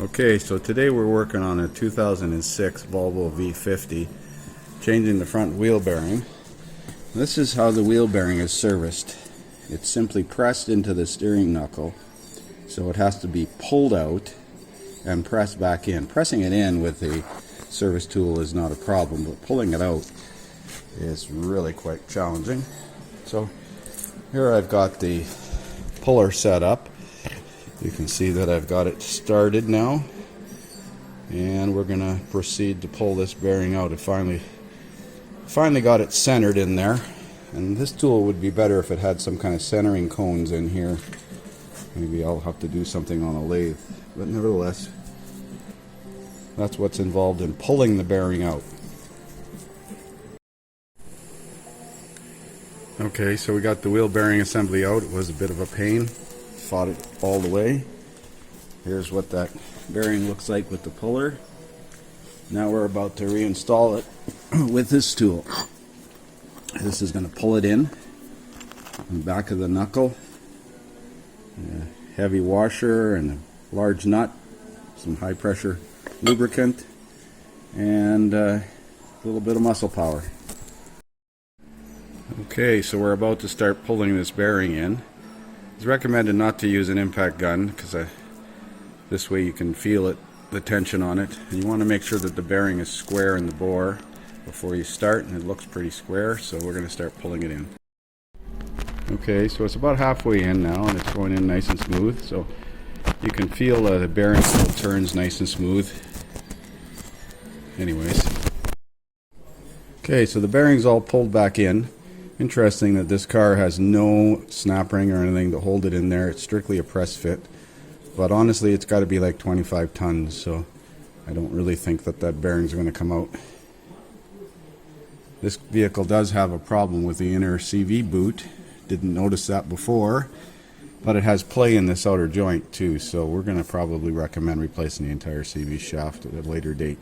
Okay, so today we're working on a 2006 Volvo V50, changing the front wheel bearing. This is how the wheel bearing is serviced. It's simply pressed into the steering knuckle, so it has to be pulled out and pressed back in. Pressing it in with the service tool is not a problem, but pulling it out is really quite challenging. So here I've got the puller set up. You can see that I've got it started now, and we're going to proceed to pull this bearing out. It finally got it centered in there, and this tool would be better if it had some kind of centering cones in here. Maybe I'll have to do something on a lathe, but nevertheless, that's what's involved in pulling the bearing out. Okay, so we got the wheel bearing assembly out. It was a bit of a pain. Fought it all the way. Here's what that bearing looks like with the puller. Now we're about to reinstall it with this tool. This is going to pull it in the back of the knuckle. A heavy washer and a large nut, some high pressure lubricant, and a little bit of muscle power. Okay, so we're about to start pulling this bearing in. It's recommended not to use an impact gun because this way you can feel it, the tension on it. And you want to make sure that the bearing is square in the bore before you start, and it looks pretty square, so we're going to start pulling it in. Okay, so it's about halfway in now, and it's going in nice and smooth, so you can feel the bearing still turns nice and smooth. Anyways. Okay, so the bearing's all pulled back in. Interesting that this car has no snap ring or anything to hold it in there. It's strictly a press fit, but honestly it's got to be like 25 tons, so I don't really think that bearing's going to come out. This vehicle does have a problem with the inner CV boot. Didn't notice that before, but it has play in this outer joint too, so we're going to probably recommend replacing the entire CV shaft at a later date.